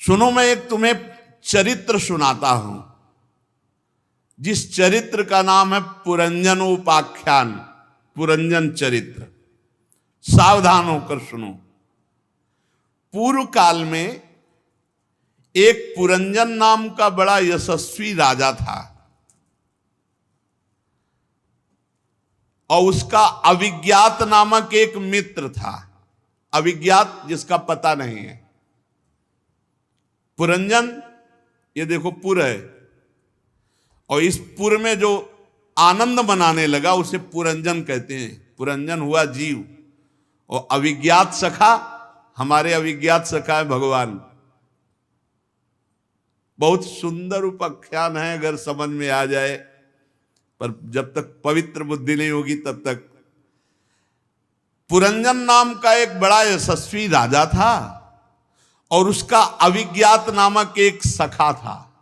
सुनो, मैं एक तुम्हें चरित्र सुनाता हूं, जिस चरित्र का नाम है पुरंजनोपाख्यान, पुरंजन चरित्र। सावधान होकर सुनो। पूर्व काल में एक पुरंजन नाम का बड़ा यशस्वी राजा था, और उसका अविज्ञात नामक एक मित्र था। अविज्ञात जिसका पता नहीं है। पुरंजन, ये देखो पुर है, और इस पुर में जो आनंद मनाने लगा उसे पुरंजन कहते हैं। पुरंजन हुआ जीव, और अविज्ञात सखा, हमारे अविज्ञात सखा है भगवान। बहुत सुंदर उपाख्यान है अगर समझ में आ जाए, पर जब तक पवित्र बुद्धि नहीं होगी तब तक। पुरंजन नाम का एक बड़ा यशस्वी राजा था, और उसका अविज्ञात नामक एक सखा था।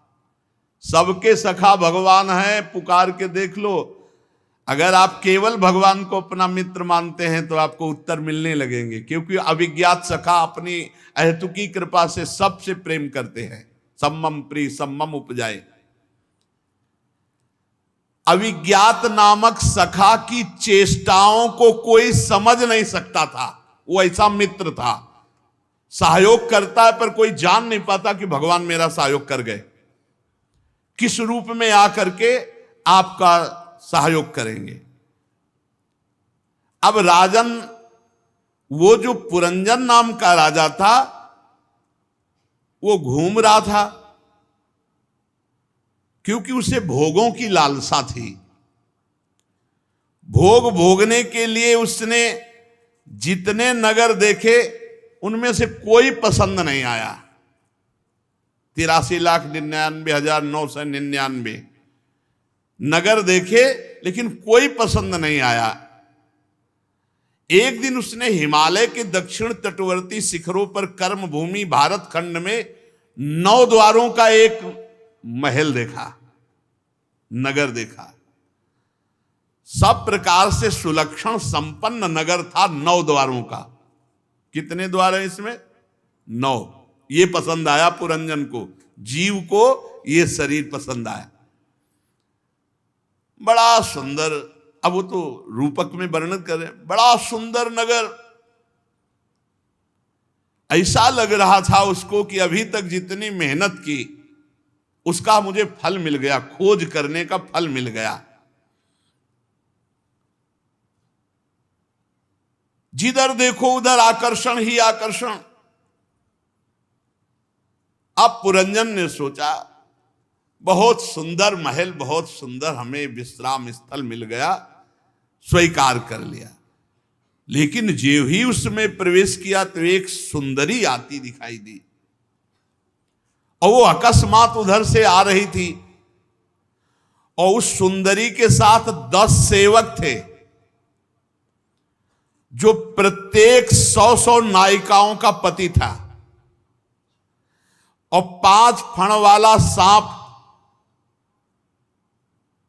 सबके सखा भगवान है, पुकार के देख लो। अगर आप केवल भगवान को अपना मित्र मानते हैं तो आपको उत्तर मिलने लगेंगे, क्योंकि अविज्ञात सखा अपनी अहेतुकी कृपा से सबसे प्रेम करते हैं। सम्मम प्रिय सम्मम उपजाए। अविज्ञात नामक सखा की चेष्टाओं को कोई समझ नहीं सकता था। वो ऐसा मित्र था, सहयोग करता है पर कोई जान नहीं पाता कि भगवान मेरा सहयोग कर गए, किस रूप में आकर के आपका सहयोग करेंगे। अब राजन, वो जो पुरंजन नाम का राजा था, वो घूम रहा था, क्योंकि उसे भोगों की लालसा थी। भोग भोगने के लिए उसने जितने नगर देखे उनमें से कोई पसंद नहीं आया। 83,99,999 नगर देखे, लेकिन कोई पसंद नहीं आया। एक दिन उसने हिमालय के दक्षिण तटवर्ती शिखरों पर कर्म भूमि भारत खंड में 9 द्वारों का एक महल देखा, नगर देखा। सब प्रकार से सुलक्षण संपन्न नगर था, 9 द्वारों का। कितने द्वार हैं इसमें? 9। ये पसंद आया पुरंजन को, जीव को ये शरीर पसंद आया। बड़ा सुंदर, अब वो तो रूपक में वर्णन करें, बड़ा सुंदर नगर। ऐसा लग रहा था उसको कि अभी तक जितनी मेहनत की उसका मुझे फल मिल गया, खोज करने का फल मिल गया। जिधर देखो उधर आकर्षण ही आकर्षण। अब पुरंजन ने सोचा, बहुत सुंदर महल, बहुत सुंदर हमें विश्राम स्थल मिल गया, स्वीकार कर लिया। लेकिन जो ही उसमें प्रवेश किया तो एक सुंदरी आती दिखाई दी, और वो अकस्मात उधर से आ रही थी, और उस सुंदरी के साथ 10 सेवक थे, जो प्रत्येक 100 नायिकाओं का पति था, और 5 फण वाला सांप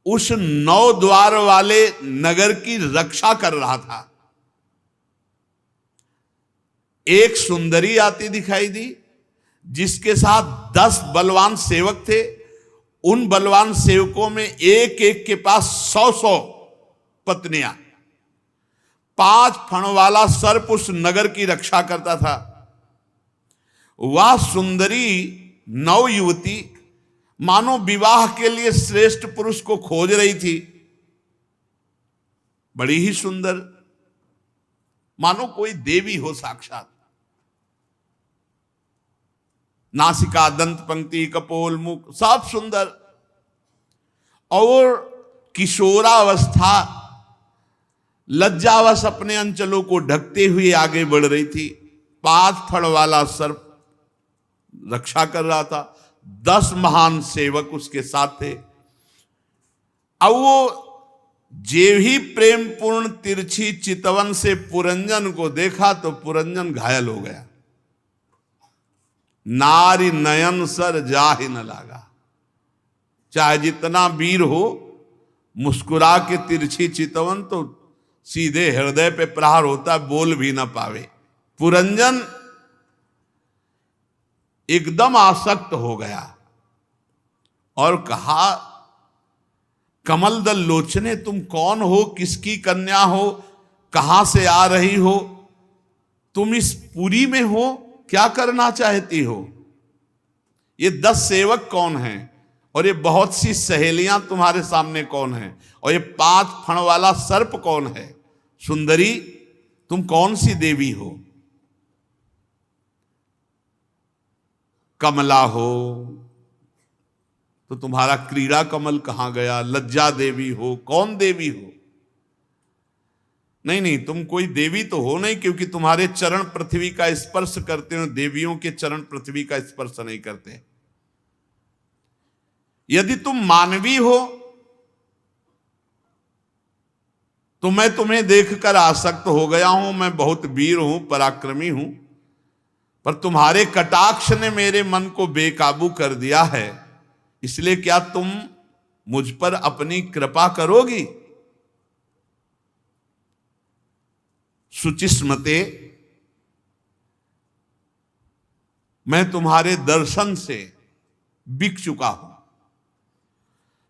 उस 9 द्वार वाले नगर की रक्षा कर रहा था। एक सुंदरी आती दिखाई दी, जिसके साथ 10 बलवान सेवक थे। उन बलवान सेवकों में एक एक के पास 100 पत्नियां। 5 फण वाला सर्प उस नगर की रक्षा करता था। वह सुंदरी नव युवती मानो विवाह के लिए श्रेष्ठ पुरुष को खोज रही थी। बड़ी ही सुंदर, मानो कोई देवी हो साक्षात। नासिका, दंत पंक्ति, कपोल, मुख, सब सुंदर। और किशोरावस्था लज्जावश अपने अंचलों को ढकते हुए आगे बढ़ रही थी। 5 फण वाला सर्प रक्षा कर रहा था। 10 महान सेवक उसके साथ थे। अब वो जे ही प्रेम पूर्ण तिरछी चितवन से पुरंजन को देखा तो पुरंजन घायल हो गया। नारी नयन सर जाहि न लागा। चाहे जितना वीर हो, मुस्कुरा के तिरछी चितवन तो सीधे हृदय पे प्रहार होता, बोल भी ना पावे। पुरंजन एकदम आसक्त हो गया और कहा, कमल दल लोचने, तुम कौन हो, किसकी कन्या हो, कहां से आ रही हो, तुम इस पुरी में हो, क्या करना चाहती हो, ये 10 सेवक कौन हैं, और ये बहुत सी सहेलियां तुम्हारे सामने कौन हैं, और ये 5 फण वाला सर्प कौन है, सुंदरी तुम कौन सी देवी हो, कमला हो तो तुम्हारा क्रीड़ा कमल कहां गया, लज्जा देवी हो, कौन देवी हो, नहीं नहीं तुम कोई देवी तो हो नहीं, क्योंकि तुम्हारे चरण पृथ्वी का स्पर्श करते हो, देवियों के चरण पृथ्वी का स्पर्श नहीं करते। यदि तुम मानवी हो तो मैं तुम्हें देखकर आसक्त हो गया हूं, मैं बहुत वीर हूं, पराक्रमी हूं, पर तुम्हारे कटाक्ष ने मेरे मन को बेकाबू कर दिया है, इसलिए क्या तुम मुझ पर अपनी कृपा करोगी। शुचिस्मते, मैं तुम्हारे दर्शन से बिक चुका हूं।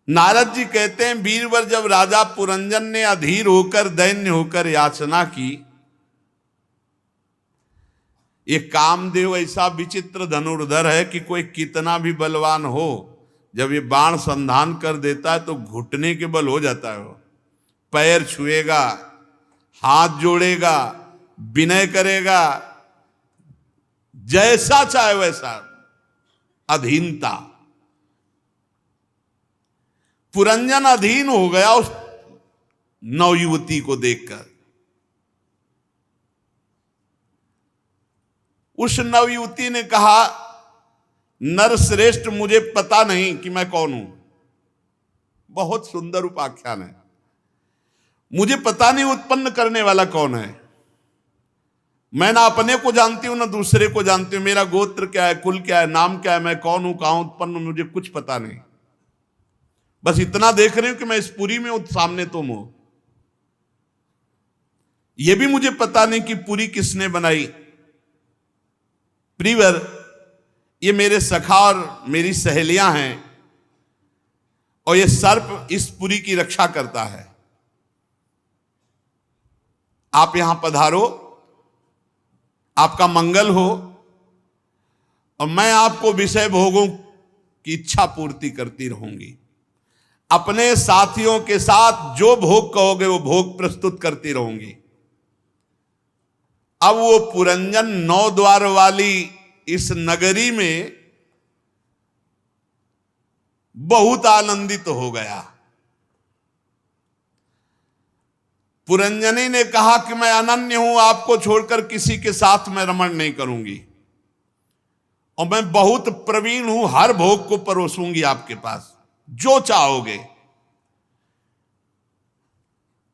नारद जी कहते हैं, वीरवर जब राजा पुरंजन ने अधीर होकर, दैन्य होकर याचना की, ये कामदेव ऐसा विचित्र धनुर्धर है कि कोई कितना भी बलवान हो, जब ये बाण संधान कर देता है तो घुटने के बल हो जाता है, वो पैर छुएगा, हाथ जोड़ेगा, विनय करेगा, जैसा चाहे वैसा, अधीनता। पुरंजन अधीन हो गया उस नवयुवती को देखकर। उस नवयुवती ने कहा, नरश्रेष्ठ मुझे पता नहीं कि मैं कौन हूं। बहुत सुंदर उपाख्यान है। मुझे पता नहीं उत्पन्न करने वाला कौन है, मैं ना अपने को जानती हूं ना दूसरे को जानती हूं, मेरा गोत्र क्या है, कुल क्या है, नाम क्या है, मैं कौन हूं, कहां उत्पन्न, मुझे कुछ पता नहीं। बस इतना देख रही हूं कि मैं इस पुरी में हूं, सामने तुम हो। यह भी मुझे पता नहीं कि पुरी किसने बनाई। प्रियवर, ये मेरे सखा और मेरी सहेलियां हैं, और ये सर्प इस पुरी की रक्षा करता है। आप यहां पधारो, आपका मंगल हो, और मैं आपको विषय भोगों की इच्छा पूर्ति करती रहूंगी। अपने साथियों के साथ जो भोग कहोगे वो भोग प्रस्तुत करती रहूंगी। अब वो पुरंजन 9 द्वार वाली इस नगरी में बहुत आनंदित हो गया। पुरंजनी ने कहा कि मैं अनन्य हूं, आपको छोड़कर किसी के साथ मैं रमण नहीं करूंगी, और मैं बहुत प्रवीण हूं, हर भोग को परोसूंगी आपके पास, जो चाहोगे।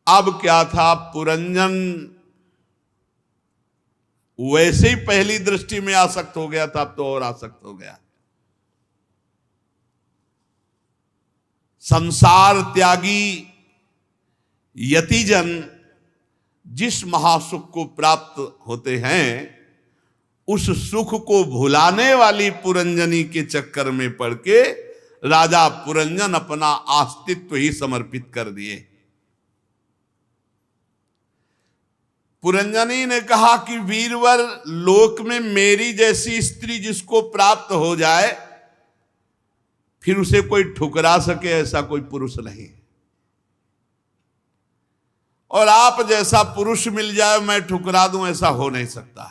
अब क्या था, पुरंजन वैसे ही पहली दृष्टि में आसक्त हो गया था, अब तो और आसक्त हो गया। संसार त्यागी यतिजन जिस महासुख को प्राप्त होते हैं, उस सुख को भुलाने वाली पुरंजनी के चक्कर में पड़ के राजा पुरंजन अपना अस्तित्व ही समर्पित कर दिए। पुरंजनी ने कहा कि वीरवर, लोक में मेरी जैसी स्त्री जिसको प्राप्त हो जाए, फिर उसे कोई ठुकरा सके ऐसा कोई पुरुष नहीं, और आप जैसा पुरुष मिल जाए मैं ठुकरा दूं ऐसा हो नहीं सकता।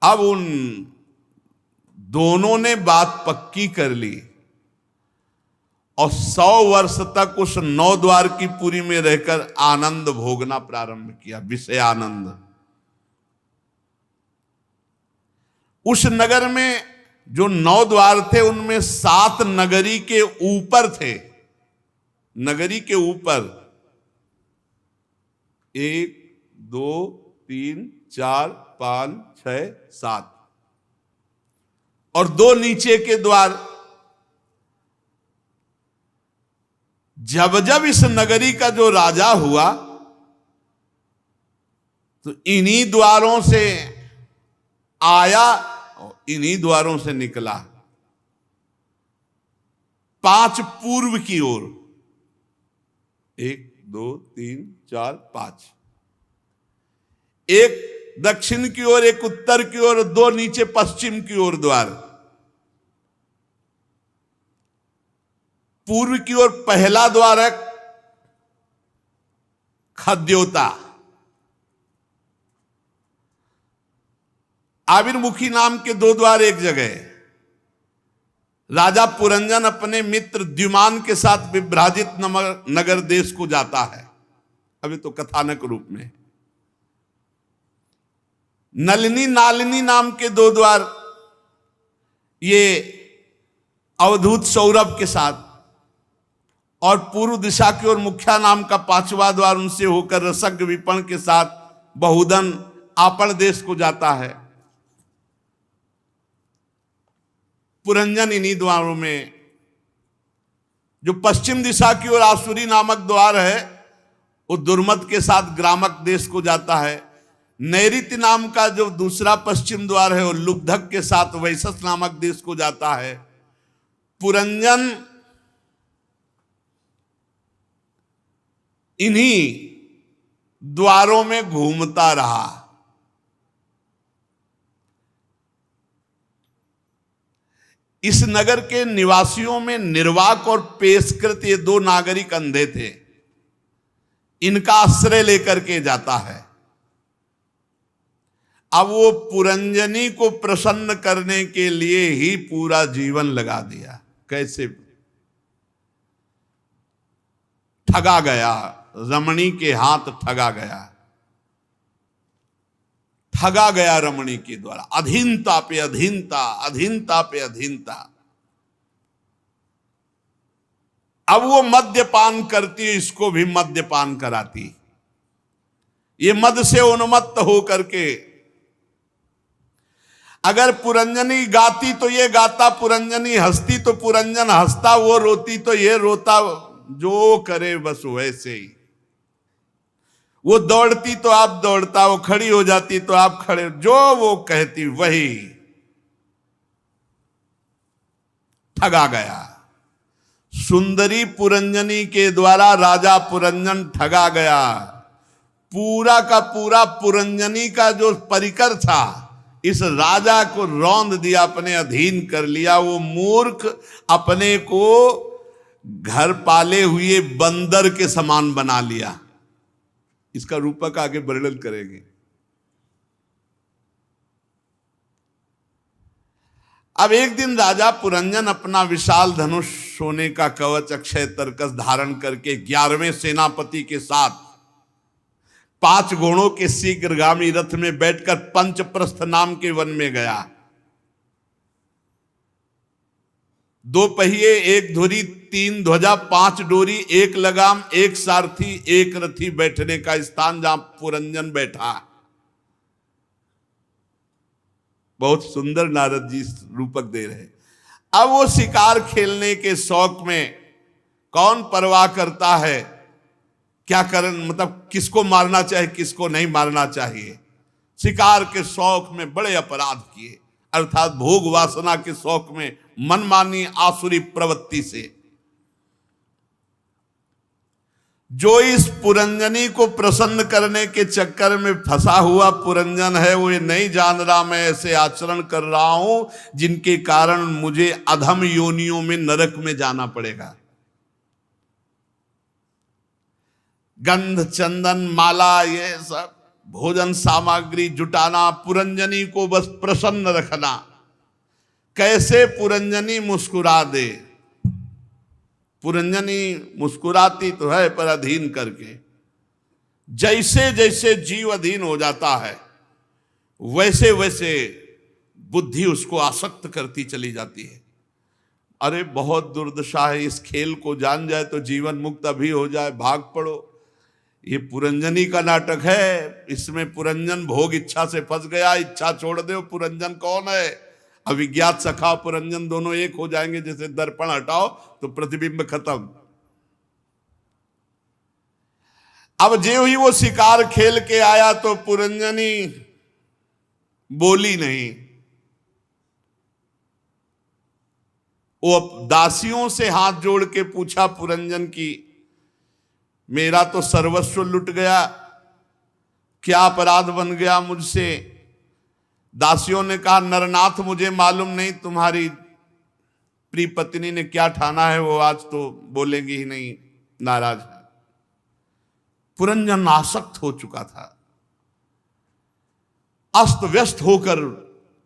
अब उन दोनों ने बात पक्की कर ली, और 100 वर्ष तक उस 9 द्वार की पुरी में रहकर आनंद भोगना प्रारंभ किया, विषय आनंद। उस नगर में जो 9 द्वार थे, उनमें 7 नगरी के ऊपर थे, नगरी के ऊपर 1 2 3 4 5 6 7, और 2 नीचे के द्वार। जब जब इस नगरी का जो राजा हुआ, तो इन्हीं द्वारों से आया और इन्हीं द्वारों से निकला। 5 पूर्व की ओर, 1 2 3 4 5, एक दक्षिण की ओर, एक उत्तर की ओर, 2 नीचे पश्चिम की ओर द्वार। पूर्व की ओर पहला द्वार है खद्योता। आविर्मुखी नाम के 2 द्वार एक जगह। राजा पुरंजन अपने मित्र द्युमान के साथ विभ्राजित नगर देश को जाता है, अभी तो कथानक रूप में। नलिनी नालिनी नाम के 2 द्वार, ये अवधूत सौरभ के साथ, और पूर्व दिशा की ओर मुख्या नाम का 5वां द्वार उनसे होकर रसज्ञ विपण के साथ बहुधन आपण देश को जाता है। पुरंजन इन्हीं द्वारों में, जो पश्चिम दिशा की ओर आसुरी नामक द्वार है, वो दुर्मद के साथ ग्रामक देश को जाता है। नैऋत्य नाम का जो दूसरा पश्चिम द्वार है, वो लुब्धक के साथ वैशस नामक देश को जाता है। पुरंजन इन्हीं द्वारों में घूमता रहा। इस नगर के निवासियों में निर्वाक और पेशकृत, ये 2 नागरिक अंधे थे, इनका आश्रय लेकर के जाता है। अब वो पुरंजनी को प्रसन्न करने के लिए ही पूरा जीवन लगा दिया। कैसे ठगा गया, रमणी के हाथ ठगा गया, ठगा गया रमणी के द्वारा। अधीनता पे अधीनता, अधीनता पे अधीनता। अब वो मद्यपान करती है, इसको भी मद्यपान कराती। ये मद से उन्मत्त हो करके, अगर पुरंजनी गाती तो ये गाता, पुरंजनी हंसती तो पुरंजन हंसता, वो रोती तो ये रोता, जो करे बस वैसे ही। वो दौड़ती तो आप दौड़ता, वो खड़ी हो जाती तो आप खड़े, जो वो कहती वही। ठगा गया। सुंदरी पुरंजनी के द्वारा राजा पुरंजन ठगा गया। पूरा का पूरा पुरंजनी का जो परिकर था, इस राजा को रौंद दिया, अपने अधीन कर लिया। वो मूर्ख अपने को घर पाले हुए बंदर के समान बना लिया। इसका रूपक आगे वर्णन करेंगे। अब एक दिन राजा पुरंजन अपना विशाल धनुष, सोने का कवच, अक्षय तरकस धारण करके 11वें सेनापति के साथ 5 घोड़ों के शीघ्रगामी रथ में बैठकर पंचप्रस्थ नाम के वन में गया। 2 पहिए, 1 धुरी, 3 ध्वजा, 5 डोरी, 1 लगाम, 1 सारथी, 1 रथी बैठने का स्थान जहां पुरंजन बैठा। बहुत सुंदर नारद जी रूपक दे रहे। अब वो शिकार खेलने के शौक में, कौन परवाह करता है क्या करन, मतलब किसको मारना चाहिए किसको नहीं मारना चाहिए। शिकार के शौक में बड़े अपराध किए, अर्थात भोग वासना के शौक में, मनमानी आसुरी प्रवृत्ति से। जो इस पुरंजनी को प्रसन्न करने के चक्कर में फंसा हुआ पुरंजन है, वो ये नहीं जान रहा मैं ऐसे आचरण कर रहा हूं जिनके कारण मुझे अधम योनियों में, नरक में जाना पड़ेगा। गंध, चंदन, माला, ये सब भोजन सामग्री जुटाना, पुरंजनी को बस प्रसन्न रखना। कैसे पुरंजनी मुस्कुरा दे। पुरंजनी मुस्कुराती तो है पर अधीन करके। जैसे जैसे जीव अधीन हो जाता है, वैसे वैसे बुद्धि उसको आसक्त करती चली जाती है। अरे बहुत दुर्दशा है, इस खेल को जान जाए तो जीवन मुक्त अभी हो जाए, भाग पड़ो। ये पुरंजनी का नाटक है। इसमें पुरंजन भोग इच्छा से फंस गया। इच्छा छोड़ दो, पुरंजन कौन है? अविज्ञात सखा पुरंजन दोनों एक हो जाएंगे। जैसे दर्पण हटाओ तो प्रतिबिंब खत्म। अब जो ही वो शिकार खेल के आया तो पुरंजनी बोली नहीं। वो दासियों से हाथ जोड़ के पूछा पुरंजन की, मेरा तो सर्वस्व लुट गया, क्या अपराध बन गया मुझसे। दासियों ने कहा, नरनाथ मुझे मालूम नहीं तुम्हारी प्रिय पत्नी ने क्या ठाना है, वो आज तो बोलेंगी ही नहीं, नाराज है। पुरंजन आसक्त हो चुका था, अस्त व्यस्त होकर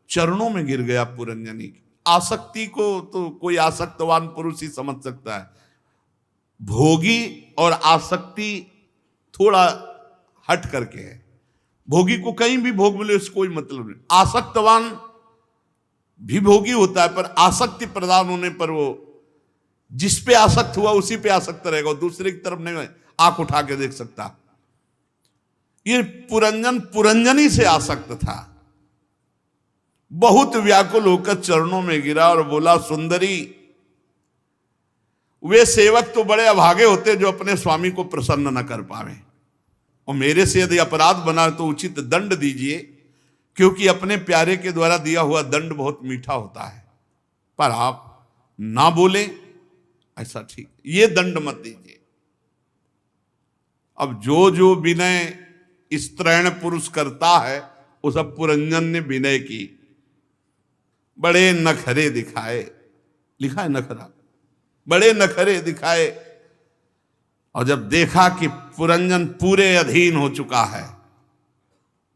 चरणों में गिर गया पुरंजनी की। आसक्ति को तो कोई आसक्तवान पुरुष ही समझ सकता है। भोगी और आसक्ति थोड़ा हट करके है। भोगी को कहीं भी भोग मिले उससे कोई मतलब नहीं। आसक्तवान भी भोगी होता है, पर आसक्ति प्रदान होने पर वो जिस पे आसक्त हुआ उसी पे आसक्त रहेगा, दूसरे की तरफ नहीं आंख उठा के देख सकता। ये पुरंजन पुरंजनी से आसक्त था। बहुत व्याकुल होकर चरणों में गिरा और बोला, सुंदरी, वे सेवक तो बड़े अभागे होते जो अपने स्वामी को प्रसन्न न कर पावे, और मेरे से यदि अपराध बना तो उचित दंड दीजिए, क्योंकि अपने प्यारे के द्वारा दिया हुआ दंड बहुत मीठा होता है। पर आप ना बोले ऐसा ठीक, ये दंड मत दीजिए। अब जो जो विनय स्त्रैण पुरुष करता है वो सब पुरंजन ने विनय की। बड़े नखरे दिखाए, लिखा है नखरा, बड़े नखरे दिखाए, और जब देखा कि पुरंजन पूरे अधीन हो चुका है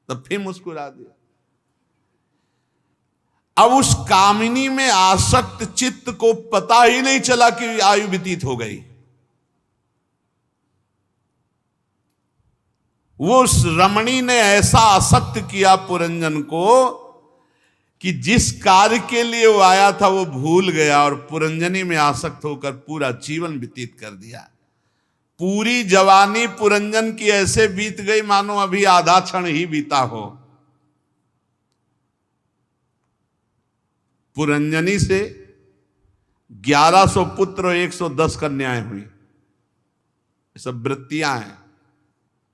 तब फिर मुस्कुरा दिया। अब उस कामिनी में आसक्त चित्त को पता ही नहीं चला कि आयु व्यतीत हो गई। वो उस रमणी ने ऐसा आसक्त किया पुरंजन को कि जिस कार्य के लिए वो आया था वो भूल गया, और पुरंजनी में आसक्त होकर पूरा जीवन व्यतीत कर दिया। पूरी जवानी पुरंजन की ऐसे बीत गई मानो अभी आधा क्षण ही बीता हो। पुरंजनी से 1100 पुत्र और 110 कन्याएं हुई। सब वृत्तियां हैं,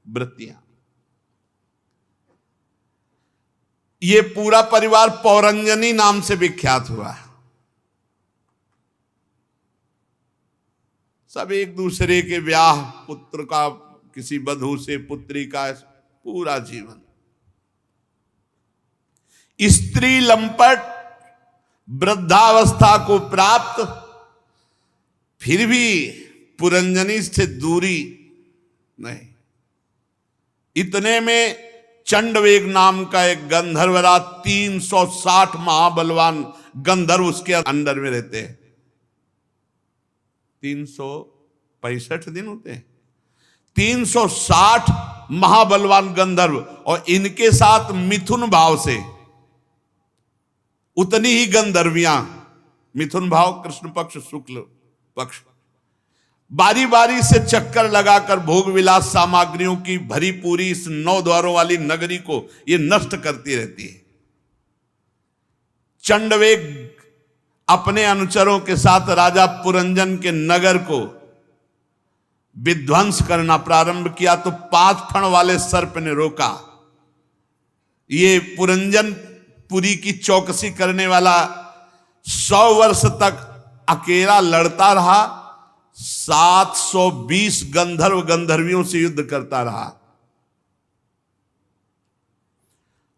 वृत्तियां। ये पूरा परिवार पौरंजनी नाम से विख्यात हुआ। सब एक दूसरे के ब्याह, पुत्र का किसी बधू से, पुत्री का, पूरा जीवन। स्त्री लंपट वृद्धावस्था को प्राप्त, फिर भी पुरंजनी से दूरी नहीं। इतने में चंडवेग नाम का एक गंधर्वराज, 360 महाबलवान गंधर्व उसके अंडर में रहते हैं। 365 दिन होते हैं, 360 महाबलवान गंधर्व, और इनके साथ मिथुन भाव से उतनी ही गंधर्वियां। मिथुन भाव कृष्ण पक्ष शुक्ल पक्ष, बारी बारी से चक्कर लगाकर भोग विलास सामग्रियों की भरी पूरी इस 9 द्वारों वाली नगरी को ये नष्ट करती रहती है। चंडवेग अपने अनुचरों के साथ राजा पुरंजन के नगर को विध्वंस करना प्रारंभ किया तो 5 फण वाले सर्प ने रोका। ये पुरंजन पुरी की चौकसी करने वाला 100 वर्ष तक अकेला लड़ता रहा, 720 गंधर्व गंधर्वियों से युद्ध करता रहा।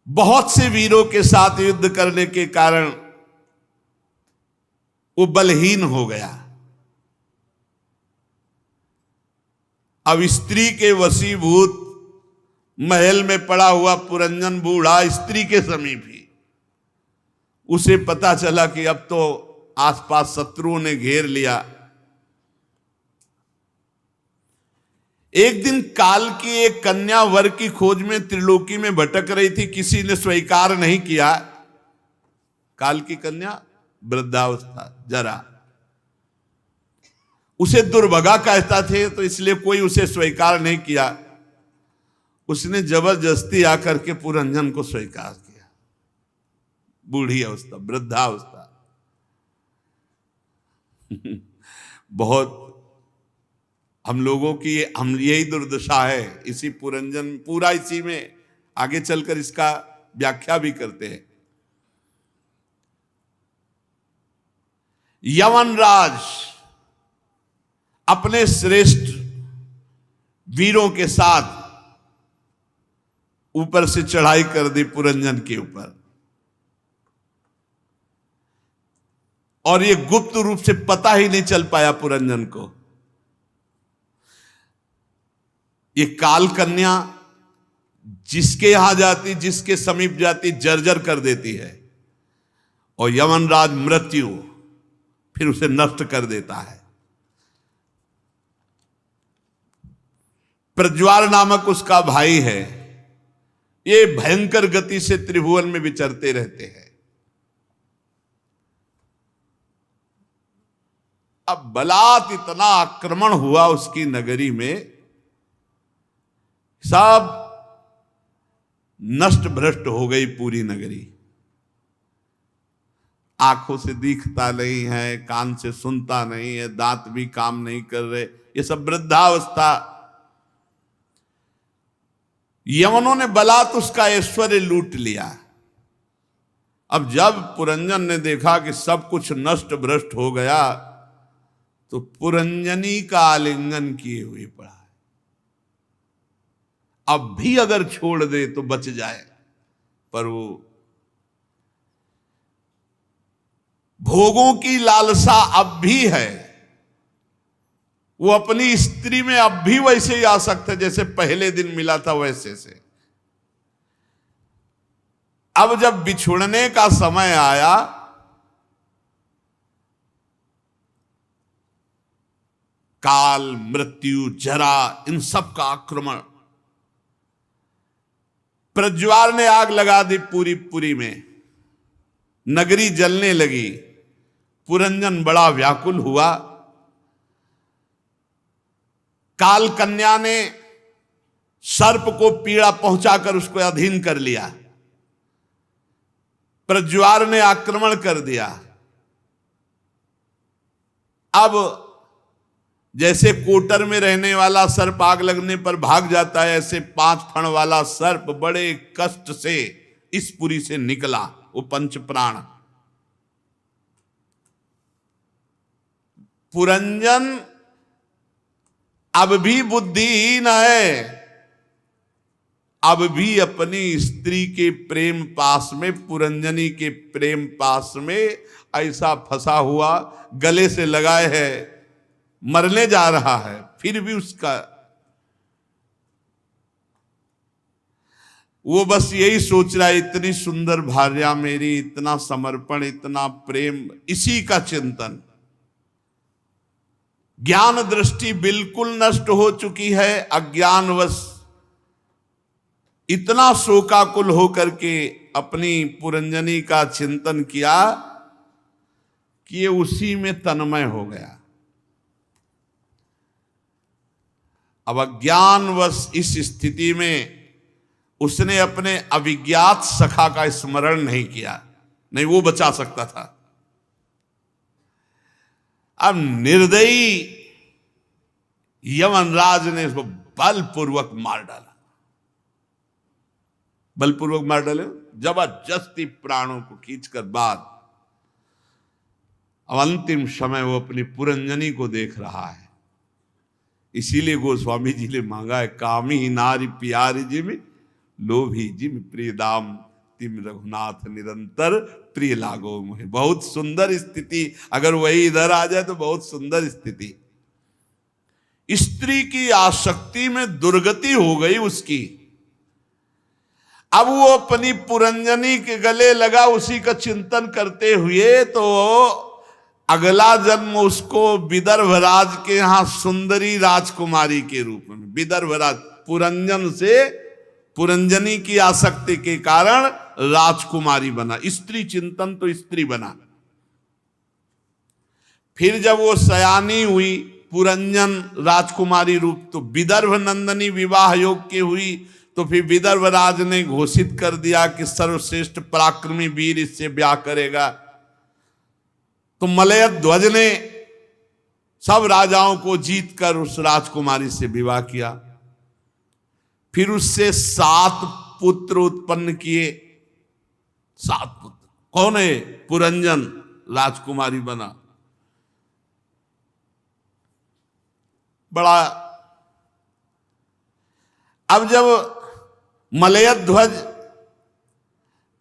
बहुत से वीरों के साथ युद्ध करने के कारण वो बलहीन हो गया। अब स्त्री के वशीभूत महल में पड़ा हुआ पुरंजन बूढ़ा स्त्री के समीप ही, उसे पता चला कि अब तो आसपास शत्रुओं ने घेर लिया। एक दिन काल की एक कन्या वर की खोज में त्रिलोकी में भटक रही थी, किसी ने स्वीकार नहीं किया। काल की कन्या वृद्धावस्था, जरा, उसे दुर्भगा कहता थे, तो इसलिए कोई उसे स्वीकार नहीं किया। उसने जबरदस्ती आकर के पुरंजन को स्वीकार किया। बूढ़ी अवस्था, वृद्धावस्था। बहुत हम लोगों की हम यही दुर्दशा है। इसी पुरंजन, पूरा इसी में आगे चलकर इसका व्याख्या भी करते हैं। यमनराज अपने श्रेष्ठ वीरों के साथ ऊपर से चढ़ाई कर दी पुरंजन के ऊपर, और ये गुप्त रूप से पता ही नहीं चल पाया पुरंजन को। ये काल कन्या जिसके यहां जाती, जिसके समीप जाती, जर्जर कर देती है, और यमनराज मृत्यु फिर उसे नष्ट कर देता है। प्रज्वार नामक उसका भाई है। ये भयंकर गति से त्रिभुवन में विचरते रहते हैं। अब बलात् इतना आक्रमण हुआ उसकी नगरी में, सब नष्ट भ्रष्ट हो गई पूरी नगरी। आंखों से दिखता नहीं है, कान से सुनता नहीं है, दांत भी काम नहीं कर रहे, ये सब वृद्धावस्था। यवनों ने बलात् उसका ऐश्वर्य लूट लिया। अब जब पुरंजन ने देखा कि सब कुछ नष्ट भ्रष्ट हो गया, तो पुरंजनी का आलिंगन किए हुए पड़ा है। अब भी अगर छोड़ दे तो बच जाए, पर वो भोगों की लालसा अब भी है। वो अपनी स्त्री में अब भी वैसे ही आसक्त है जैसे पहले दिन मिला था वैसे से। अब जब बिछुड़ने का समय आया, काल, मृत्यु, जरा, इन सब का आक्रमण। प्रज्वार ने आग लगा दी पूरी पुरी में, नगरी जलने लगी। पुरंजन बड़ा व्याकुल हुआ। काल कन्या ने सर्प को पीड़ा पहुंचाकर उसको अधीन कर लिया। प्रज्वार ने आक्रमण कर दिया। अब जैसे कोटर में रहने वाला सर्प आग लगने पर भाग जाता है, ऐसे 5 फण वाला सर्प बड़े कष्ट से इस पुरी से निकला, वो पंच प्राण। पुरंजन अब भी बुद्धिहीन है, अब भी अपनी स्त्री के प्रेम पास में, पुरंजनी के प्रेम पास में ऐसा फंसा हुआ, गले से लगाए है, मरने जा रहा है। फिर भी उसका वो बस यही सोच रहा है, इतनी सुंदर भार्या मेरी, इतना समर्पण, इतना प्रेम, इसी का चिंतन। ज्ञान दृष्टि बिल्कुल नष्ट हो चुकी है। अज्ञानवश इतना शोकाकुल होकर के अपनी पुरंजनी का चिंतन किया कि ये उसी में तन्मय हो गया। अब अज्ञानवश इस स्थिति में उसने अपने अविज्ञात सखा का स्मरण नहीं किया, नहीं वो बचा सकता था। अब निर्दयी यमनराज ने इसको बलपूर्वक मार डाला। बलपूर्वक मार डाले, जबरदस्ती प्राणों को खींचकर बाद। अब अंतिम समय वो अपनी पुरंजनी को देख रहा है। इसीलिए गोस्वामी जी ने मांगा है, कामी नारी प्यारी जिम लोभी जिम प्रिय दाम तिम रघुनाथ निरंतर प्रिय लागो मुहे। बहुत सुंदर स्थिति, अगर वही इधर आ जाए तो बहुत सुंदर स्थिति। स्त्री की आसक्ति में दुर्गति हो गई उसकी। अब वो अपनी पुरंजनी के गले लगा, उसी का चिंतन करते हुए, तो अगला जन्म उसको विदर्भराज के यहां सुंदरी राजकुमारी के रूप में, विदर्भराज पुरंजन से पुरंजनी की आसक्ति के कारण राजकुमारी बना। स्त्री चिंतन तो स्त्री बना। फिर जब वो सयानी हुई, पुरंजन राजकुमारी रूप, तो विदर्भ नंदनी विवाह योग की हुई। तो फिर विदर्भराज ने घोषित कर दिया कि सर्वश्रेष्ठ पराक्रमी वीर इससे ब्याह करेगा। तो मलय ध्वज ने सब राजाओं को जीतकर उस राजकुमारी से विवाह किया। फिर उससे 7 पुत्र उत्पन्न किए। 7 पुत्र। कौन है? पुरंजन राजकुमारी बना। बड़ा। अब जब मलय ध्वज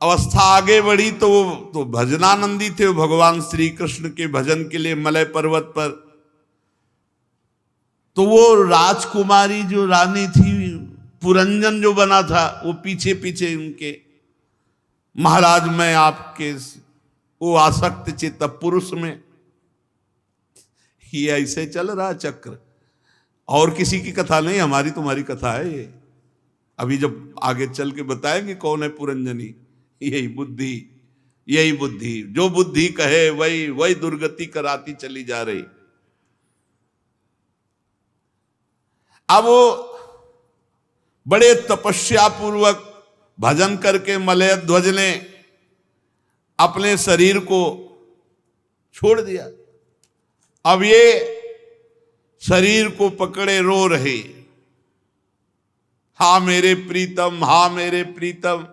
अवस्था आगे बढ़ी तो वो तो भजनानंदी थे, वो भगवान श्री कृष्ण के भजन के लिए मलय पर्वत पर। तो वो राजकुमारी जो रानी थी, पुरंजन जो बना था, वो पीछे पीछे उनके, महाराज मैं आपके, वो आसक्त चित्त पुरुष में। ये ऐसे चल रहा चक्र, और किसी की कथा नहीं, हमारी तुम्हारी कथा है ये। अभी जब आगे चल के बताएंगे कौन है पुरंजनी। यही बुद्धि, यही बुद्धि, जो बुद्धि कहे वही वही दुर्गति कराती चली जा रही। अब वो बड़े तपस्या पूर्वक भजन करके मलय ध्वज ने अपने शरीर को छोड़ दिया। अब ये शरीर को पकड़े रो रहे, हा मेरे प्रीतम, हा मेरे प्रीतम,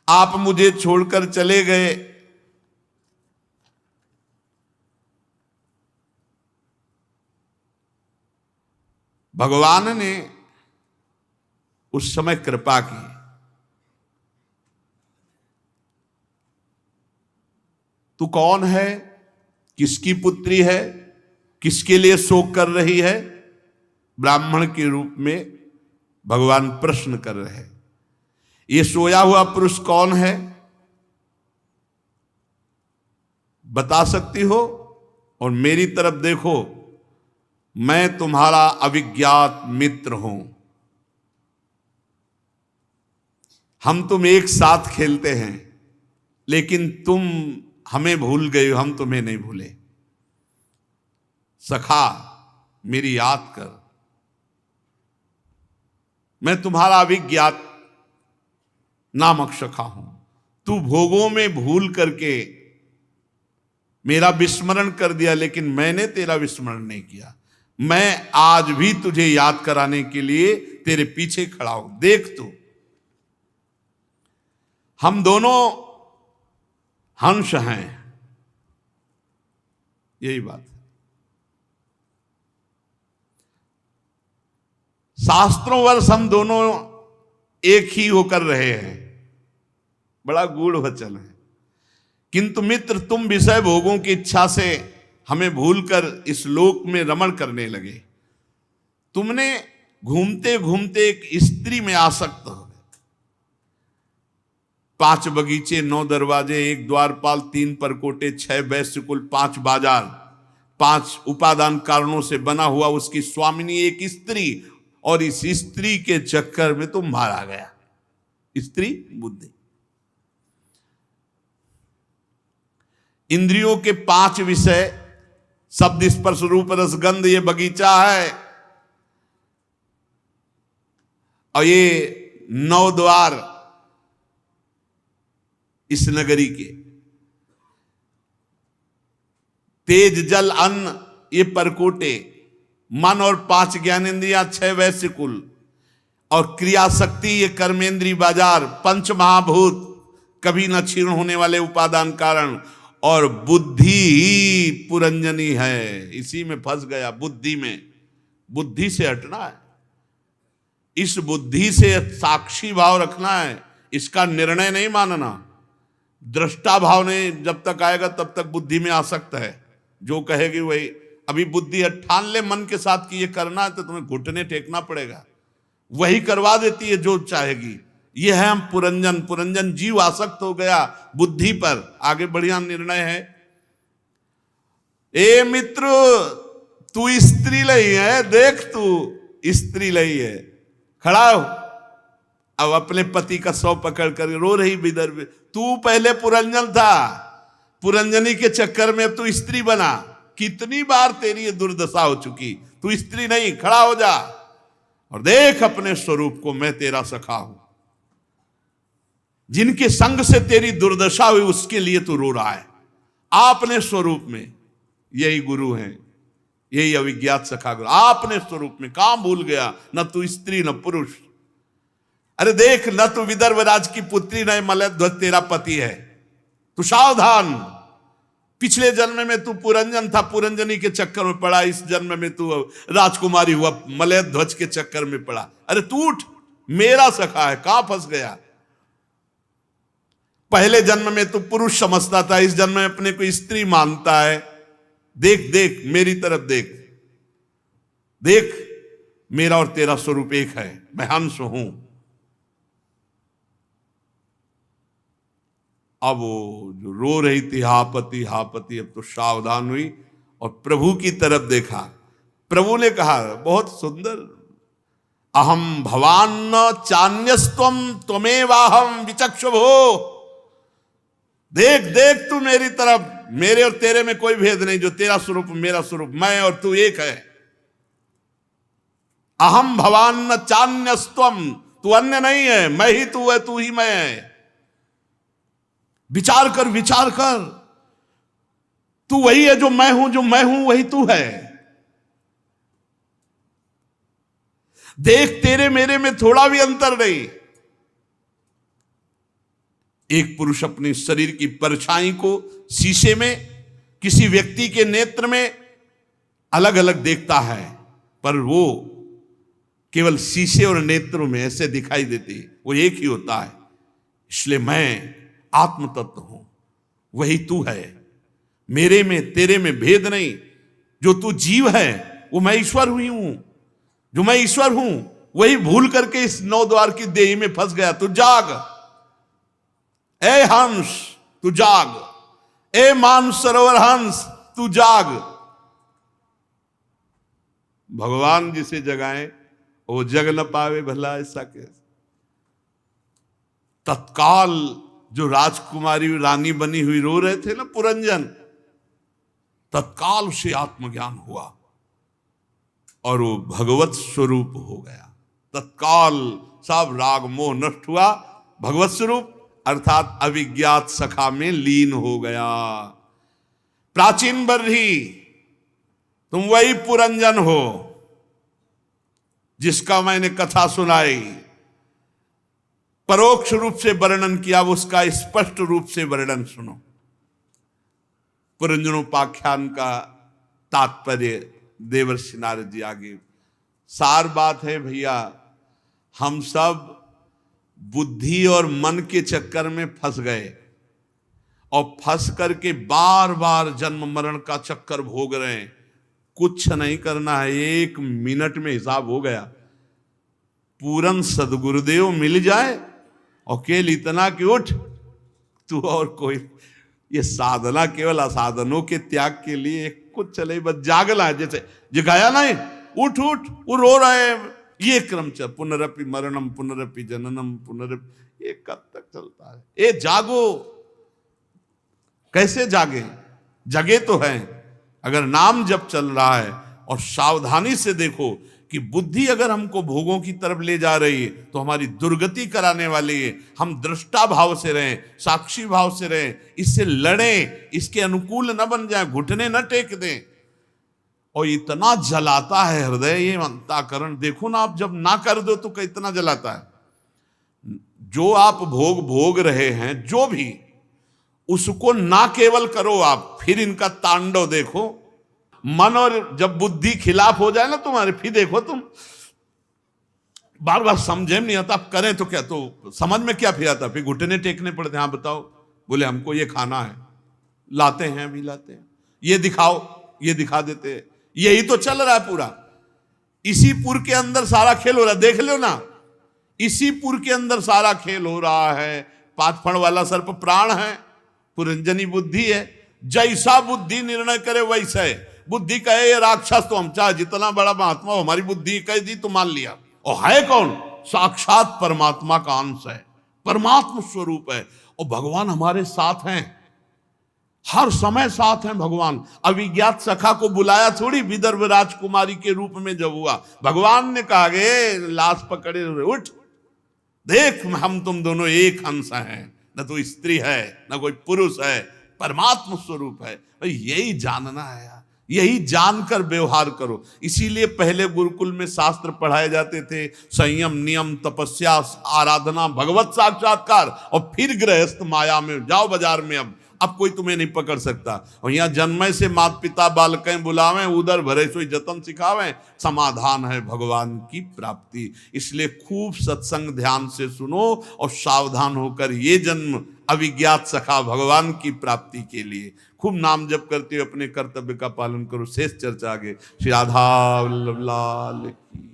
आप मुझे छोड़कर चले गए। भगवान ने उस समय कृपा की। तू कौन है, किसकी पुत्री है, किसके लिए शोक कर रही है? ब्राह्मण के रूप में भगवान प्रश्न कर रहे हैं। ये सोया हुआ पुरुष कौन है, बता सकती हो? और मेरी तरफ देखो, मैं तुम्हारा अविज्ञात मित्र हूं। हम तुम एक साथ खेलते हैं, लेकिन तुम हमें भूल गए हो, हम तुम्हें नहीं भूले। सखा मेरी याद कर, मैं तुम्हारा अविज्ञात नामक सखा हूं। तू भोगों में भूल करके मेरा विस्मरण कर दिया, लेकिन मैंने तेरा विस्मरण नहीं किया। मैं आज भी तुझे याद कराने के लिए तेरे पीछे खड़ा हूं। देख तू, हम दोनों हंस हैं, यही बात है। शास्त्रों वर्ष हम दोनों एक ही होकर रहे हैं, बड़ा गूढ़ वचन है। किंतु मित्र, तुम विषय भोगों की इच्छा से हमें भूलकर इस लोक में रमण करने लगे। तुमने घूमते घूमते एक स्त्री में आसक्त हो गए। 5 बगीचे, 9 दरवाजे, 1 द्वारपाल, 3 परकोटे, 6 वैश्यकुल, 5 बाजार, 5 उपादान कारणों से बना हुआ उसकी स्वामिनी एक स्त्री, और इस स्त्री के चक्कर में तुम मारा गया। स्त्री बुद्धि, इंद्रियों के 5 विषय, शब्द, स्पर्श, रूप, रस, गंध, ये बगीचा है। और ये 9 द्वार इस नगरी के, तेज, जल, अन्न, ये परकोटे, मन और 5 ज्ञानेंद्रियां, 6 वैश्यकुल, और क्रिया शक्ति, ये कर्मेंद्री बाजार, 5 महाभूत, कभी न क्षीण होने वाले उपादान कारण, और बुद्धि ही पुरंजनी है। इसी में फंस गया, बुद्धि में। बुद्धि से हटना है, इस बुद्धि से साक्षी भाव रखना है, इसका निर्णय नहीं मानना। दृष्टा भाव नहीं जब तक आएगा तब तक बुद्धि में आसक्त है, जो कहेगी वही। अभी बुद्धि ठान ले मन के साथ कि ये करना है, तो तुम्हें घुटने टेकना पड़ेगा, वही करवा देती है जो चाहेगी। ये है हम पुरंजन। पुरंजन जीव आसक्त हो गया बुद्धि पर। आगे बढ़िया निर्णय है। ए मित्र, तू स्त्री लई है, देख तू स्त्री लई है। खड़ा हो, अब अपने पति का सौ पकड़ कर रो रही बिदर। तू पहले पुरंजन था, पुरंजनी के चक्कर में अब तू स्त्री बना। कितनी बार तेरी ये दुर्दशा हो चुकी, तू स्त्री नहीं। खड़ा हो जा और देख अपने स्वरूप को, मैं तेरा सखा हूं। जिनके संग से तेरी दुर्दशा हुई उसके लिए तू रो रहा है। आपने स्वरूप में, यही गुरु हैं, यही अविज्ञात सखा गुरु। आपने स्वरूप में काम भूल गया, न तू स्त्री न पुरुष। अरे देख, न तू विदर्भ राज की पुत्री, न मलय ध्वज तेरा पति है। तू सावधान, पिछले जन्म में तू पुरंजन था, पुरंजनी के चक्कर में पड़ा, इस जन्म में तू राजकुमारी हुआ, मलय ध्वज के चक्कर में पड़ा। अरे तू उठ, मेरा सखा है, कहां फंस गया? पहले जन्म में तू पुरुष समझता था, इस जन्म में अपने को स्त्री मानता है। देख देख, मेरी तरफ देख देख, मेरा और तेरा स्वरूप एक है, मैं हंस हूं। अब वो जो रो रही थी हापति हापति, अब तो सावधान हुई और प्रभु की तरफ देखा। प्रभु ने कहा बहुत सुंदर, अहम भवान न चान्यस्त्वम त्वमेवाहम विचक्षुभो। देख देख तू मेरी तरफ, मेरे और तेरे में कोई भेद नहीं, जो तेरा स्वरूप मेरा स्वरूप, मैं और तू एक है। अहम भवान न चान्यस्त्वम, तू अन्य नहीं है, मैं ही तू है, तू ही मैं है। विचार कर, विचार कर, तू वही है जो मैं हूं, जो मैं हूं वही तू है। देख, तेरे मेरे में थोड़ा भी अंतर नहीं। एक पुरुष अपने शरीर की परछाई को शीशे में किसी व्यक्ति के नेत्र में अलग अलग देखता है, पर वो केवल शीशे और नेत्रों में ऐसे दिखाई देती, वो एक ही होता है। इसलिए मैं आत्म तत्व हूं, वही तू है, मेरे में तेरे में भेद नहीं। जो तू जीव है वो मैं ईश्वर हुई हूं, जो मैं ईश्वर हूं वही भूल करके इस नौ द्वार की देही में फंस गया। तू जाग, ए हंस तू जाग, ए मानसरोवर हंस तू जाग। भगवान जिसे जगाए वो जग न पावे, भला ऐसा कैसे? तत्काल जो राजकुमारी रानी बनी हुई रो रहे थे ना पुरंजन, तत्काल उसे आत्मज्ञान हुआ और वो भगवत स्वरूप हो गया। तत्काल सब राग मोह नष्ट हुआ, भगवत स्वरूप अर्थात अविज्ञात सखा में लीन हो गया। प्राचीन बर्ही, तुम वही पुरंजन हो जिसका मैंने कथा सुनाई, परोक्ष रूप से वर्णन किया, उसका स्पष्ट रूप से वर्णन सुनो। पुरंजनोपाख्यान का तात्पर्य देवर्षि नारद जी आगे। सार बात है भैया, हम सब बुद्धि और मन के चक्कर में फंस गए और फंस करके बार बार जन्म मरण का चक्कर भोग रहे हैं। कुछ नहीं करना है, 1 मिनट में हिसाब हो गया। पूरन सदगुरुदेव मिल जाए और केवल इतना कि उठ तू और कोई, ये साधना केवल असाधनों के त्याग के लिए कुछ चले, बस जागना है। जैसे जगाया नहीं, उठ उठ, वो रो रहे हैं, ये क्रम चल, पुनरपि मरणम पुनरपि जननम पुनरपि, ये कब तक चलता है? ए जागो, कैसे जागे? जगे तो हैं, अगर नाम जब चल रहा है और सावधानी से देखो कि बुद्धि अगर हमको भोगों की तरफ ले जा रही है तो हमारी दुर्गति कराने वाली है। हम दृष्टा भाव से रहें, साक्षी भाव से रहें, इससे लड़ें, इसके अनुकूल न बन जाए, घुटने न टेक दें। और इतना जलाता है हृदय ये अंतःकरण, देखो ना आप जब ना कर दो तो कितना जलाता है। जो आप भोग रहे हैं जो भी, उसको ना केवल करो आप, फिर इनका तांडव देखो। मन और जब बुद्धि खिलाफ हो जाए ना तुम्हारे, फिर देखो तुम बार बार समझे नहीं आता, आप करें तो क्या, तो समझ में क्या फिर आता, फिर घुटने टेकने पड़ते। हाँ बताओ, बोले हमको ये खाना है, लाते हैं भी लाते हैं, ये दिखाओ, ये दिखा देते हैं। यही तो चल रहा है पूरा, इसी पुर के अंदर सारा खेल हो रहा है, देख लो ना, इसी पुर के अंदर सारा खेल हो रहा है। 5 फण वाला सर्प प्राण है, पुरंजनी बुद्धि है, जैसा बुद्धि निर्णय करे वैसे। बुद्धि कहे ये राक्षस, तो हम चाहे जितना बड़ा महात्मा हो, हमारी बुद्धि कह दी तो मान लिया। और है कौन? साक्षात परमात्मा का अंश है, परमात्मा स्वरूप है। और भगवान हमारे साथ हैं, हर समय साथ हैं भगवान। अविज्ञात सखा को बुलाया थोड़ी, विदर्भ राजकुमारी के रूप में जब हुआ, भगवान ने कहा गे लाश पकड़े उठ, देख हम तुम दोनों एक अंश हैं, न तो स्त्री है न कोई पुरुष है, परमात्मा स्वरूप है। यही जानना है यार, यही जानकर व्यवहार करो। इसीलिए पहले गुरुकुल में शास्त्र पढ़ाए जाते थे, संयम नियम तपस्या आराधना भगवत साक्षात्कार, और फिर गृहस्थ माया में जाओ, बाजार में अब कोई तुम्हें नहीं पकड़ सकता। और यहाँ जन्मे से माता पिता बालकें बुलावें, उधर भरे सोई जतन सिखावें, समाधान है भगवान की प्राप्ति। इसलिए खूब सत्संग ध्यान से सुनो और सावधान होकर ये जन्म अविज्ञात सखा भगवान की प्राप्ति के लिए खूब नाम जप करते हुए अपने कर्तव्य का पालन करो। शेष चर्चा आगे। श्री राधा वल्लभ लाल की।